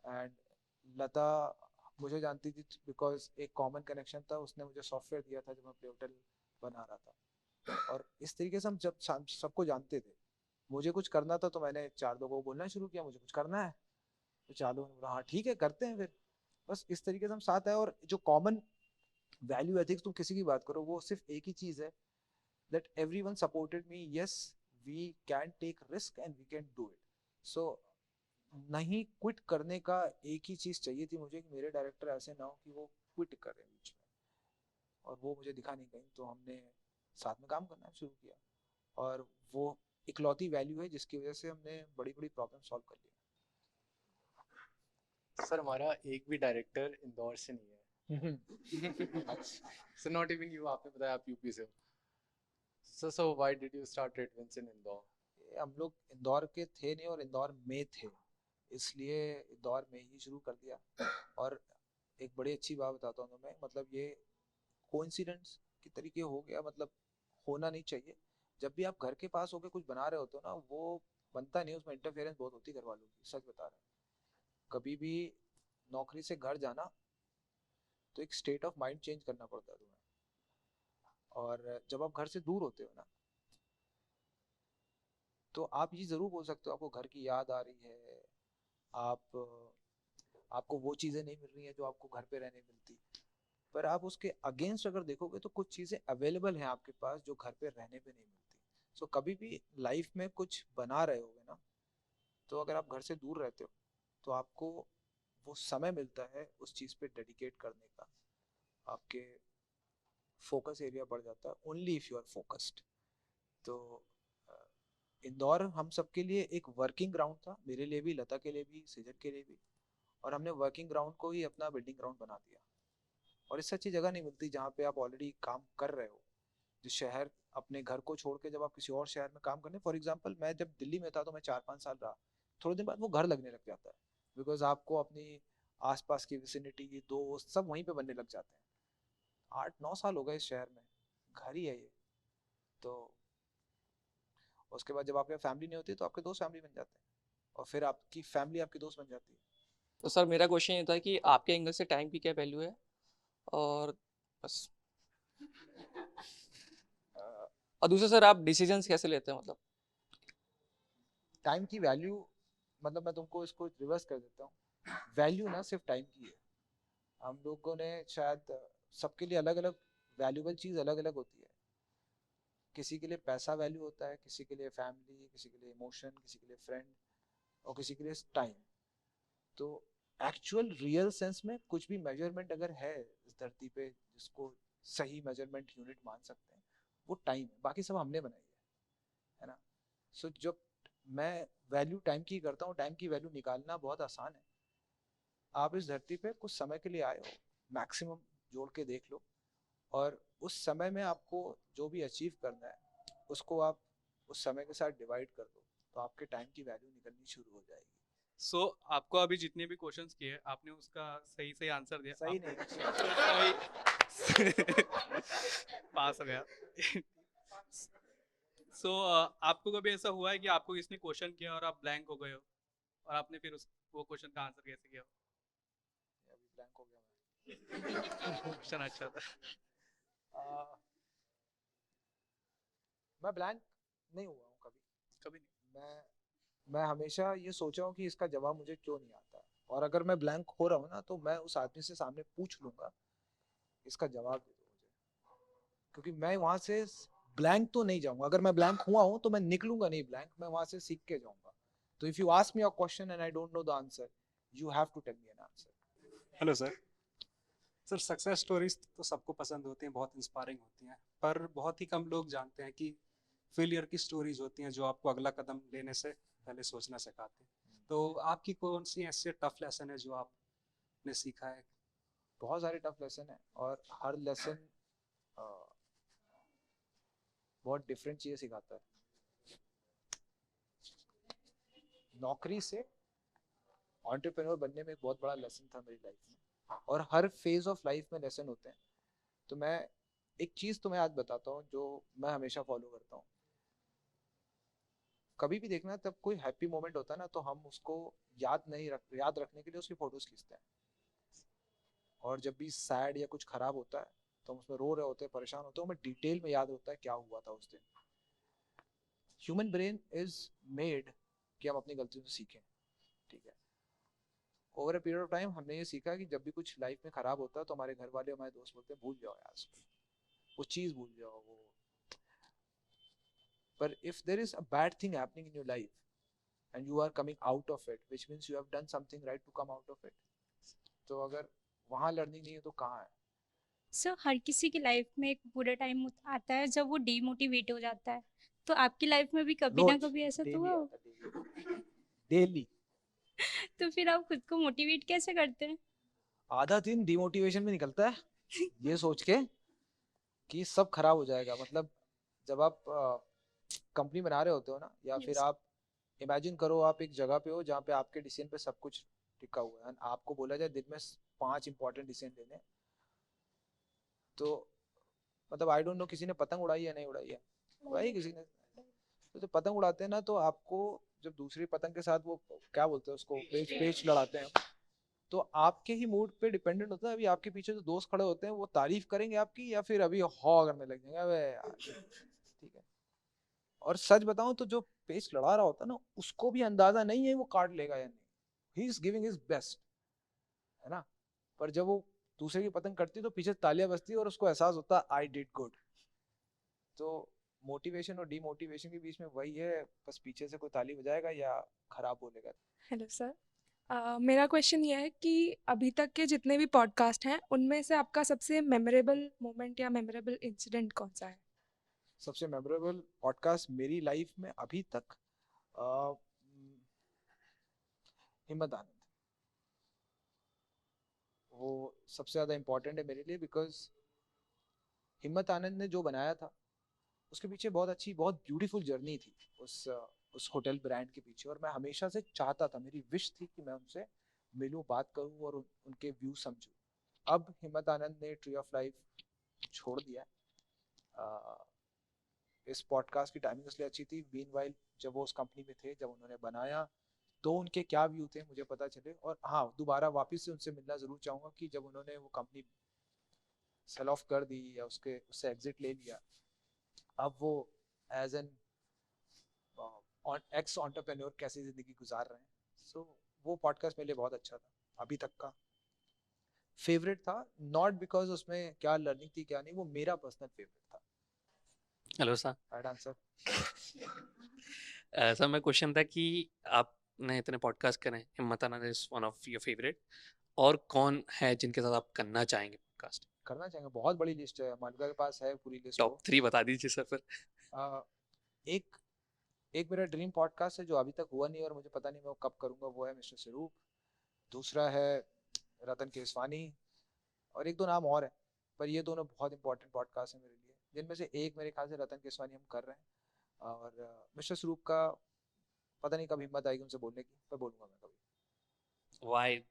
एंड लता मुझे जानती थी बिकॉज एक कॉमन कनेक्शन था, उसने मुझे सॉफ्टवेयर दिया था जब मैं प्ले होटल बना रहा था। और इस तरीके से हम जब सबको जानते थे, मुझे कुछ करना था तो मैंने 4 लोगों को बोलना शुरू किया मुझे कुछ करना है, तो 4 लोगों ने बोला हाँ ठीक है करते हैं। फिर बस इस तरीके से हम साथ आए। और जो कॉमन वैल्यू एथिक्स तुम किसी की बात करो, वो सिर्फ एक ही चीज़ है, that everyone supported me, yes we can take risk and we can do it। so नहीं क्विट करने का एक ही चीज़ चाहिए थी मुझे, कि मेरे डायरेक्टर ऐसे ना हो कि वो क्विट करें बीच में, और वो मुझे दिखा नहीं कहीं। तो हमने साथ में काम करना शुरू किया, और वो इकलौती वैल्यू है जिसकी वजह से हमने बड़ी बड़ी प्रॉब्लम सॉल्व कर ली। सर हमारा एक भी डायरेक्टर इंदौर से नहीं है। सो नॉट इवन यू, आपने बताया आप यूपी से हो। So why did you start Redwins in Indore? हम लोग इंदौर के थे नहीं और इंदौर में थे, इसलिए इंदौर में ही शुरू कर दिया। और एक बड़ी अच्छी बात बताता हूँ तुम्हें, मतलब ये कोइंसिडेंस की तरीके हो गया, मतलब होना नहीं चाहिए। जब भी आप घर के पास होके कुछ बना रहे होते हो ना, वो बनता नहीं, उसमें इंटरफेरेंस बहुत होती है घर वालों की, सच बता रहा हूँ। कभी भी नौकरी से घर जाना तो एक स्टेट ऑफ माइंड चेंज करना पड़ता है तुम्हें। और जब आप घर से दूर होते हो ना, तो आप ये ज़रूर बोल सकते हो आपको घर की याद आ रही है, आपको वो चीज़ें नहीं मिल रही हैं जो आपको घर पे रहने मिलती। पर आप उसके अगेंस्ट अगर देखोगे तो कुछ चीज़ें अवेलेबल हैं आपके पास जो घर पे रहने पे नहीं मिलती। सो कभी भी लाइफ में कुछ बना रहे होगे ना, तो अगर आप घर से दूर रहते हो तो आपको वो समय मिलता है उस चीज़ पे डेडिकेट करने का, आपके फोकस एरिया बढ़ जाता है only if you are focused. तो इंदौर हम सबके लिए एक वर्किंग ग्राउंड था, मेरे लिए भी, लता के लिए भी, सेजल के लिए भी। और हमने वर्किंग ग्राउंड को ही अपना बिल्डिंग ग्राउंड बना दिया। और इससे अच्छी जगह नहीं मिलती जहाँ पे आप ऑलरेडी काम कर रहे हो। जिस शहर, अपने घर को छोड़ के जब आप किसी और शहर में काम करने, फॉर एग्जाम्पल मैं जब दिल्ली में था तो मैं 4-5 साल रहा, थोड़े दिन बाद वो घर लगने लग जाता है, बिकॉज आपको अपनी आसपास की विसिनिटी, दोस्त सब वहीं पे बनने लग जाते हैं। 8-9 साल हो गए इस शहर में, घर ही है ये। तो उसके बाद जब आपके फैमिली नहीं होती तो आपके दोस्त फैमिली बन जाते हैं, और फिर आपकी फैमिली आपकी दोस्त बन जाती है। तो सर मेरा क्वेश्चन ये था कि आपके एंगल से टाइम की क्या वैल्यू है, और बस। और दूसरा सर, आप डिसीजंस कैसे लेते हैं, मतलब टाइम की वैल्यू, मतलब मैं तुमको इसको रिवर्स कर देता हूँ। वैल्यू ना सिर्फ टाइम की है। हम लोगों ने शायद सबके लिए अलग अलग वैल्यूबल चीज़ अलग अलग होती है। किसी के लिए पैसा वैल्यू होता है, किसी के लिए फैमिली, किसी के लिए इमोशन, किसी के लिए फ्रेंड, और किसी के लिए टाइम। तो एक्चुअल रियल सेंस में कुछ भी मेजरमेंट अगर है इस धरती पे जिसको सही मेजरमेंट यूनिट मान सकते हैं, वो टाइम है। बाकी सब हमने बनाई है ना। सो जब मैं वैल्यू टाइम की करता हूँ, टाइम की वैल्यू निकालना बहुत आसान है। आप इस धरती पे कुछ समय के लिए आए हो, मैक्सिमम जोड़ के देख लो, और उस समय में आपको जो भी अचीव करना है उसको आप उस समय के साथ डिवाइड कर दो, तो आपके टाइम की वैल्यू निकलनी शुरू हो जाएगी। सो आपको अभी जितने भी क्वेश्चंस किए आपने उसका सही सही आंसर दिया। सही सही पास हो गया। सो आपको कभी ऐसा हुआ है कि आपको किसने क्वेश्चन किया और आप ब्लैंक हो गए हो और आपने फिर उस वो क्वेश्चन का आंसर कैसे किया? अभी ब्लैंक हो गया क्वेश्चन अच्छा था। मैं ब्लैंक नहीं हुआ हूँ कभी। कभी नहीं। मैं हमेशा ये सोचा हूँ कि इसका जवाब मुझे क्यों नहीं आता, और अगर मैं ब्लैंक हो रहा हूँ ना तो मैं उस आदमी से सामने पूछ लूंगा इसका जवाब दे दो मुझे, क्योंकि मैं वहां से ब्लैंक तो नहीं जाऊंगा। अगर मैं ब्लैंक हुआ हूँ तो मैं निकलूंगा नहीं ब्लैंक, मैं वहां से सीख के जाऊंगा। तो if you ask me a question and I don't know the answer, you have to tell me an answer. Hello sir. Sir success stories तो सबको पसंद होती हैं, बहुत इंस्पायरिंग होती हैं, पर बहुत ही कम लोग जानते हैं कि फेलियर की स्टोरीज होती हैं जो आपको अगला कदम लेने से पहले सोचना सिखाते हैं। तो आपकी कौन सी ऐसे टफ लेसन है जो आपने सीखा है? बहुत सारे टफ लेसन है, और हर लेसन बहुत डिफरेंट चीजें सिखाता है। नौकरी से एंटरप्रेन्योर बनने में एक बहुत बड़ा लेसन था मेरी लाइफ में, और हर फेज ऑफ लाइफ में लेसन होते हैं। तो मैं एक चीज तुम्हें आज बताता हूँ जो मैं हमेशा फॉलो करता हूँ। कभी भी देखना, तब कोई हैप्पी मोमेंट होता है ना, तो हम उसको याद रखने के लिए उसकी फोटोज खींचते हैं, और जब भी सैड या कुछ खराब होता है तो हम उसमें रो रहे होते हैं, परेशान होते हैं, हमें डिटेल में याद होता है क्या हुआ था उस दिन। ह्यूमन ब्रेन इज मेड कि हम अपनी गलतियों से सीखें, ठीक है। Over a period of time हमने ये सीखा कि जब भी कुछ लाइफ में खराब होता है तो हमारे घर वाले, हमारे दोस्त बोलते हैं भूल जाओ यार उसको, वो चीज़ भूल जाओ वो। पर if there is a bad thing happening in your life and you are coming out of it, which means you have done something right to come out of it. तो अगर वहाँ लर्निंग नहीं है तो कहाँ है? सर हर किसी की लाइफ में एक बुरा टाइम आता है जब वो डीमोटिवेट हो जाता है, तो आपकी लाइफ में भी कभी ना कभी ऐसा तो हुआ हो? डेली। तो फिर आप खुद को मोटिवेट कैसे करते हैं? आधा दिन डिमोटिवेशन में निकलता है ये सोच के कि सब खराब हो जाएगा। मतलब जब आप कंपनी बना रहे होते हो ना, या फिर आप इमेजिन करो आप एक जगह पे हो जहाँ पे आपके डिसीजन पे सब कुछ टिका हुआ है, आपको बोला जाए दिन में 5 इंपॉर्टेंट डिसीजन लेने, तो मतलब आई डोंट नो किसी ने पतंग उड़ाई या नहीं उड़ाई है, उड़ाई किसी ने। तो जब पतंग उड़ाते हैं ना, तो आपको जब दूसरी पतंग के साथ वो क्या बोलते हैं उसको, पेच लड़ाते हैं, तो आपके ही मूड पे डिपेंडेंट होता है। अभी आपके पीछे जो दोस्त खड़े होते हैं वो तारीफ करेंगे आपकी, या फिर अभी हॉ करने लग जाएंगे अबे यार, ठीक है। और सच बताऊं तो जो पेच लड़ा रहा होता है ना, उसको भी अंदाजा नहीं है वो काट लेगा या नहीं, he is giving his best, है ना। पर जब वो दूसरे की पतंग कटती तो पीछे तालियां बजती और उसको एहसास होता आई डिड गुड। तो मोटिवेशन और डीमोटिवेशन के बीच में वही है, बस पीछे से कोई ताली बजाएगा या खराब बोलेगा। हेलो सर, मेरा क्वेश्चन ये है कि अभी तक के जितने भी पॉडकास्ट हैं उनमें से आपका सबसे मेमोरेबल मोमेंट या मेमोरेबल इंसिडेंट कौन सा है? सबसे मेमोरेबल पॉडकास्ट मेरी लाइफ में अभी तक हिम्मत आनंद, वो सबसे ज़्यादा इम्पोर्टेंट है मेरे लिए, बिकॉज हिम्मत आनंद ने जो बनाया था उसके पीछे बहुत अच्छी, बहुत ब्यूटीफुल जर्नी थी उस होटल ब्रांड के पीछे, और मैं हमेशा से चाहता था, मेरी विश थी कि मैं उनसे मिलूं, बात करूं और उनके व्यू समझूं। अब हिम्मत आनंद ने ट्री ऑफ लाइफ छोड़ दिया। इस पॉडकास्ट की टाइमिंग इसलिए अच्छी थी, मीनवाइल जब वो उस कंपनी में थे, जब उन्होंने बनाया तो उनके क्या व्यू थे मुझे पता चले। और हाँ, दोबारा वापस से उनसे मिलना ज़रूर चाहूँगा कि जब उन्होंने वो कंपनी सेल ऑफ कर दी या उससे एग्जिट ले लिया, अब वो एज एन एक्स एंटरप्रेन्योर कैसी ज़िंदगी गुजार रहे हैं। सो वो पॉडकास्ट मेरे लिए बहुत अच्छा था अभी तक का। फेवरेट था नॉट बिकॉज उसमें क्या लर्निंग थी क्या नहीं, वो मेरा पर्सनल फेवरेट था। Hello sir. Right answer. Sir मैं क्वेश्चन था कि आपने इतने पॉडकास्ट करे, Himmat Anand is one of your favourite, और कौन है जिनके साथ आप करना चाहेंगे पॉडकास्ट? करना चाहेंगे, बहुत बड़ी लिस्ट है, मालविका के पास है पूरी लिस्ट। टॉप 3 बता दीजिए सर फिर। एक एक मेरा ड्रीम पॉडकास्ट है जो अभी तक हुआ नहीं और मुझे पता नहीं मैं वो कब करूंगा, वो है मिस्टर स्वरूप। दूसरा है रतन केसवानी, और एक दो नाम और है, पर ये दोनों बहुत इंपॉर्टेंट पॉडकास्ट है मेरे लिए, जिनमें से एक मेरे ख्याल से रतन केसवानी हम कर रहे हैं, और मिस्टर स्वरूप का पता नहीं कब हिम्मत आएगी उनसे बोलने की, पर बोलूंगा मैं कभी। वाई?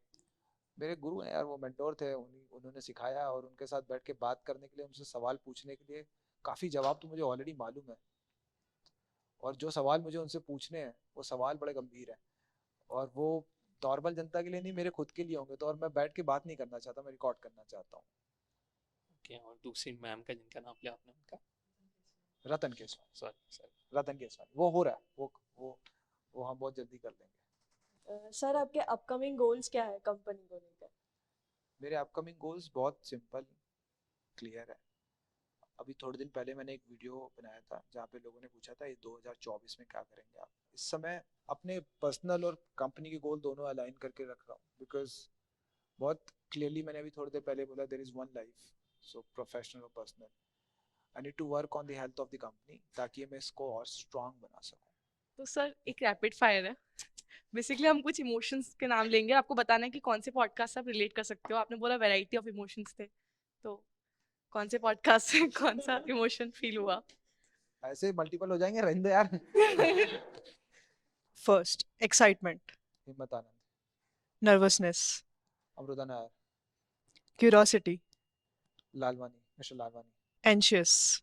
मेरे गुरु हैं यार, वो मेंटोर थे, उन्होंने सिखाया, और उनके साथ बैठ के बात करने के लिए, उनसे सवाल पूछने के लिए काफ़ी जवाब तो मुझे ऑलरेडी मालूम है, और जो सवाल मुझे उनसे पूछने हैं वो सवाल बड़े गंभीर हैं, और वो नॉर्मल जनता के लिए नहीं, मेरे खुद के लिए होंगे, तो और मैं बैठ के बात नहीं करना चाहता, मैं रिकॉर्ड करना चाहता हूँ। ओके, और दूसरी मैम का जिनका नाम लिया आपने, उनका? रतन केसवानी। सॉरी। रतन केसवानी, वो हो रहा है, वो हम बहुत जल्दी कर लेंगे। सर आपके अपकमिंग गोल्स क्या है कंपनी को लेकर? मेरे अपकमिंग गोल्स बहुत सिंपल क्लियर है। अभी थोड़े दिन पहले मैंने एक वीडियो बनाया था जहाँ पे लोगों ने पूछा था ये 2024 में क्या करेंगे आप। इस समय अपने पर्सनल और कंपनी के गोल दोनों अलाइन करके रख रहा हूँ, बिकॉज बहुत क्लियरली मैंने अभी थोड़ी देर पहले बोला there is one life, so professional और personal I need to work on the health of the company, ताकि मैं इसको और स्ट्रांग बना सकूँ। तो सर एक रैपिड फायर है, बेसिकली हम कुछ इमोशंस के नाम लेंगे, आपको बताना है कि कौन से पॉडकास्ट आप रिलेट कर सकते हो। आपने बोला वैरायटी ऑफ इमोशंस थे, तो कौन से पॉडकास्ट से कौन सा इमोशन फील हुआ? ऐसे मल्टीपल हो जाएंगे, रहने दो यार। First excitement, Himmat Anand, nervousness, Amrita Nair, curiosity, Lalwani, mister Lalwani, anxious,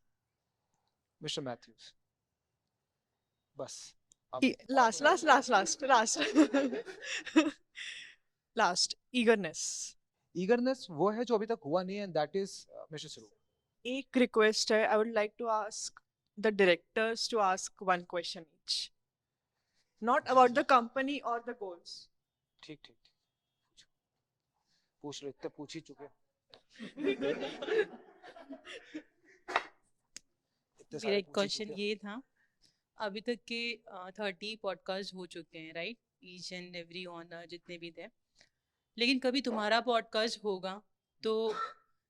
mister Matthews. बस लास्ट ईगरनेस वो है जो अभी तक हुआ नहीं है, दैट इज मिस्टर स्वरूप। एक रिक्वेस्ट है, I would like to ask the directors to ask one question each, not about the company और द गोल्स। ठीक ठीक पूछ लो, इतने पूछ ही चुके। मेरा एक क्वेश्चन ये था, अभी तक के 30 पॉडकास्ट हो चुके हैं, right, each and every owner जितने भी थे, लेकिन कभी तुम्हारा पॉडकास्ट होगा तो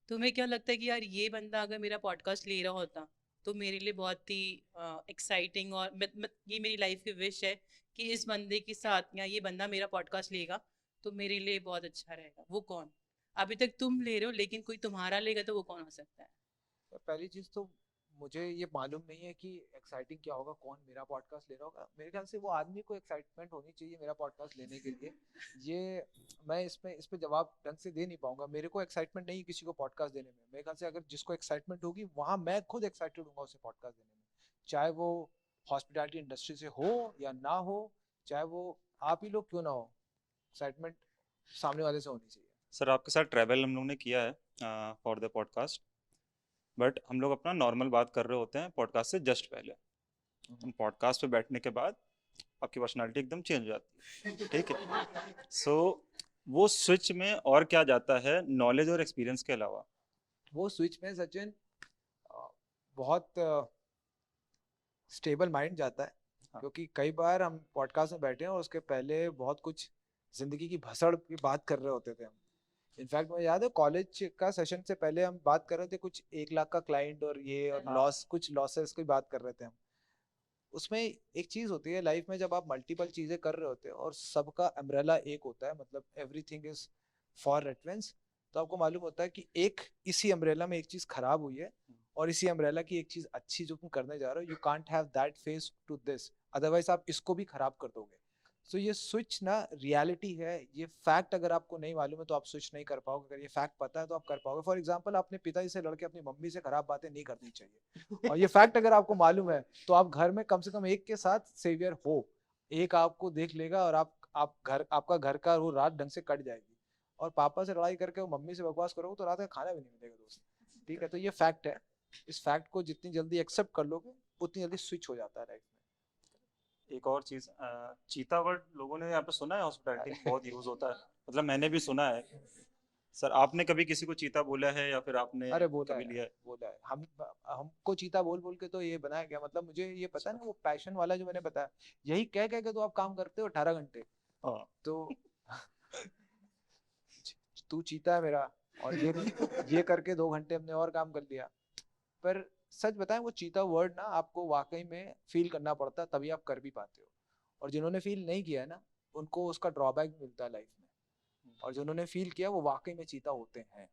तुम्हें क्या लगता है कि यार ये बंदा अगर मेरा पॉडकास्ट ले रहा होता तो मेरे लिए बहुत ही एक्साइटिंग, और ये मेरी लाइफ की विश है कि इस बंदे के साथ या ये बंदा मेरा पॉडकास्ट लेगा तो मेरे लिए बहुत अच्छा रहेगा। वो कौन? अभी तक तुम ले रहे हो, लेकिन कोई तुम्हारा लेगा तो वो कौन हो सकता है? पहली चीज तो मुझे ये मालूम नहीं है कि एक्साइटिंग क्या होगा, कौन मेरा पॉडकास्ट ले रहा होगा। मेरे ख्याल से वो आदमी को एक्साइटमेंट होनी चाहिए मेरा पॉडकास्ट लेने के लिए। ये मैं इस पे जवाब ढंग से दे नहीं पाऊंगा। मेरे को एक्साइटमेंट नहीं किसी को पॉडकास्ट देने में। मेरे ख्याल से अगर जिसको एक्साइटमेंट होगी वहाँ मैं खुद एक्साइटेड हूँ उसे पॉडकास्ट देने में, चाहे वो हॉस्पिटैलिटी इंडस्ट्री से हो या ना हो, चाहे वो आप ही लोग क्यों ना हो, एक्साइटमेंट सामने वाले से होनी चाहिए। सर आपके साथ ट्रैवल हम लोग ने किया है फॉर द पॉडकास्ट, बट हम लोग अपना नॉर्मल बात कर रहे होते हैं पॉडकास्ट से जस्ट पहले। हम पॉडकास्ट पे बैठने के बाद आपकी पर्सनालिटी एकदम चेंज हो जाती है, ठीक है। सो वो स्विच में और क्या जाता है नॉलेज और एक्सपीरियंस के अलावा? वो स्विच में सचिन बहुत स्टेबल माइंड जाता है। क्योंकि कई बार हम पॉडकास्ट में बैठे हैं और उसके पहले बहुत कुछ जिंदगी की भसड़ की बात कर रहे होते थे हम। इनफैक्ट मुझे याद है कॉलेज का सेशन से पहले हम बात कर रहे थे कुछ 1 लाख का क्लाइंट और ये और लॉस, कुछ लॉसेस की बात कर रहे थे हम। उसमें एक चीज होती है लाइफ में, जब आप मल्टीपल चीजें कर रहे होते हैं और सबका अम्ब्रेला एक होता है, मतलब एवरीथिंग इज फॉर रेफरेंस, तो आपको मालूम होता है कि एक इसी अम्ब्रेला में एक चीज खराब हुई है और इसी अम्ब्रेला की एक चीज अच्छी जो तुम करने जा रहे हो, you can't have that face to this, otherwise आप इसको भी खराब कर दोगे। सो ये स्विच ना रियलिटी है, ये फैक्ट अगर आपको नहीं मालूम है तो आप स्विच नहीं कर पाओगे। अगर ये फैक्ट पता है तो आप कर पाओगे। फॉर एग्जांपल अपने पिताजी से लड़के अपनी मम्मी से खराब बातें नहीं करनी चाहिए। और ये फैक्ट अगर आपको मालूम है तो आप घर में कम से कम एक के साथ सेवियर हो, एक आपको देख लेगा और आपका घर का वो रात ढंग से कट जाएगी। और पापा से लड़ाई करके वो मम्मी से बकवास करोगे तो रात का खाना भी नहीं मिलेगा दोस्त, ठीक है। तो ये फैक्ट है, इस फैक्ट को जितनी जल्दी एक्सेप्ट कर लोगे उतनी जल्दी स्विच हो जाता है लाइफ में। एक और चीज, चीता वर्ड लोगों ने यहाँ पे सुना है, हॉस्पिटैलिटी में बहुत यूज होता है, मतलब मैंने भी सुना है। सर आपने कभी किसी को चीता बोला है या फिर आपने अरे बोला कभी है, लिया है? बोला है। हमको चीता बोल बोल के तो ये बनाया गया, मतलब मुझे ये पता है ना, वो पैशन वाला जो मैंने बताया, यही कह कह के तो आप काम करते हो 18 घंटे। हाँ। तो तू चीता है मेरा, और ये करके 2 घंटे हमने और काम कर लिया। पर सच बताएं, वो चीता वर्ड ना आपको वाकई में फील करना पड़ता है, तभी आप कर भी पाते हो। और जिन्होंने फील नहीं किया है ना, उनको उसका ड्रॉबैक भी मिलता है लाइफ में, और जिन्होंने फील किया वो वाकई में चीता होते हैं,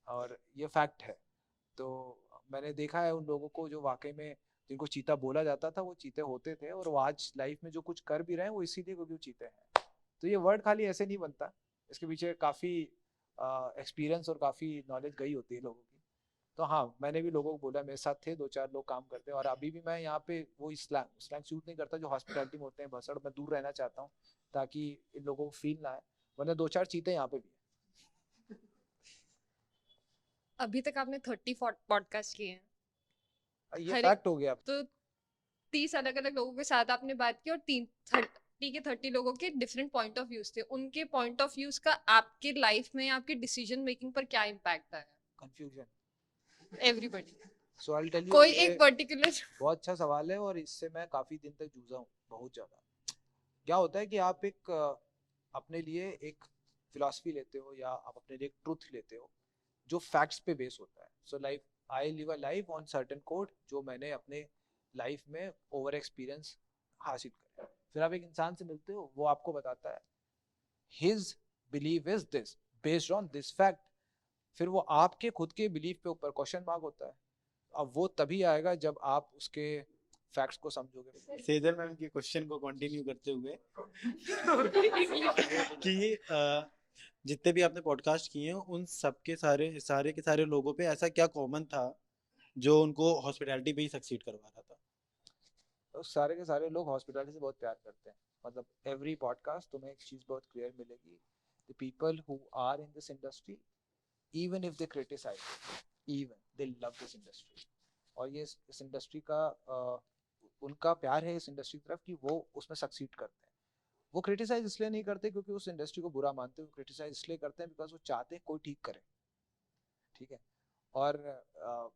और ये फैक्ट है। तो मैंने देखा है उन लोगों को जो वाकई में, जिनको चीता बोला जाता था, वो चीते होते थे, और वो आज लाइफ में जो कुछ कर भी रहे हैं वो इसीलिए क्योंकि वो चीते हैं। तो ये वर्ड खाली ऐसे नहीं बनता, इसके पीछे काफ़ी एक्सपीरियंस और काफ़ी नॉलेज गई होती है लोगों की। तो हाँ, मैंने भी लोगों को बोला, मेरे साथ थे 2-4 लोग काम करते हैं, और अभी भी मैं यहाँ पे वो स्लैंग सूट नहीं करता जो हॉस्पिटैलिटी में होते हैं भसड़, मैं दूर रहना चाहता हूँ ताकि इन लोगों को फील ना आए, वरना 2-4 चीते यहाँ पे भी हैं। अभी तक आपने 30 पॉडकास्ट किए हैं, ये फैक्ट हो गया। तो 30 अलग अलग लोगों के साथ आपने बात की, और 30 लोगों के डिफरेंट पॉइंट ऑफ व्यूज थे। उनके पॉइंट ऑफ व्यूज का आपके लाइफ में, आपके डिसीजन मेकिंग पर क्या इम्पैक्ट आया? Confusion. Everybody. So I tell you, कोई एक पर्टिकुलर बहुत अच्छा सवाल है, और इससे मैं काफी दिन तक जूझा हूँ, बहुत ज्यादा। क्या होता है कि आप एक अपने लिए एक फिलॉसफी लेते हो, या आप अपने लिए एक ट्रुथ लेते हो जो फैक्ट्स पे बेस होता है। So life, I live a life on certain code, जो मैंने अपने लाइफ में ओवर एक्सपीरियंस हासिल करा। फिर आप एक इंसान से मिलते हो, वो आपको बताता है his believe is this based on this fact. फिर वो आपके खुद के बिलीव पे ऊपर क्वेश्चन मार्क होता है। अब वो तभी आएगा जब आप उसके फैक्ट्स को समझोगे। सेजल मैम के क्वेश्चन को कंटिन्यू करते हुए कि जितने भी आपने पॉडकास्ट किए हैं, उन सब के सारे लोगों पे ऐसा क्या कॉमन था जो उनको हॉस्पिटैलिटी पे ही सक्सीड करवा रहा था? तो सारे के सारे लोग हॉस्पिटैलिटी से बहुत प्यार करते हैं। मतलब एवरी पॉडकास्ट तुम्हें एक चीज़ बहुत क्लियर मिलेगी, the people who are in this industry, even if they criticize, even they love this industry। और ये इस इंडस्ट्री का उनका प्यार है इस इंडस्ट्री की तरफ कि वो उसमें सक्सीड करते हैं। वो क्रिटिसाइज इसलिए नहीं करते क्योंकि उस इंडस्ट्री को बुरा मानते हैं, वो क्रिटिसाइज इसलिए करते हैं बिकॉज वो चाहते हैं कोई ठीक करे, ठीक है। और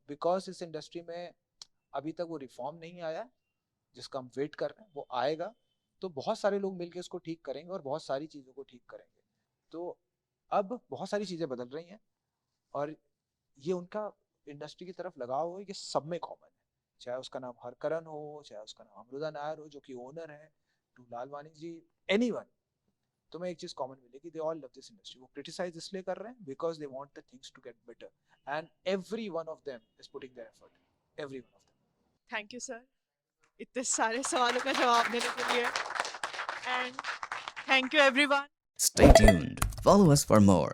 बिकॉज इस इंडस्ट्री में अभी तक वो रिफॉर्म नहीं आया जिसका हम वेट कर रहे हैं, वो आएगा तो बहुत सारे लोग मिलकर इसको ठीक करेंगे और बहुत सारी चीज़ों को ठीक करेंगे। तो अब बहुत सारी चीज़ें बदल रही हैं, और ये उनका इंडस्ट्री की तरफ लगाव हो, ये सब में कॉमन है। चाहे उसका नाम हरकरण हो, चाहे उसका नाम अमृता नायर हो जो कि ओनर है, टू लालवानी जी, एनीवन, तुम्हें एक चीज़ कॉमन मिलेगी, they all love this industry. वो क्रिटिसाइज इसलिए कर रहे हैं because they want the things to get better, and every one of them is putting their effort, every one of them. Thank you sir, इतने सारे सवालों का जवाब देने के लिए, and thank you everyone. Stay tuned. Follow us for more.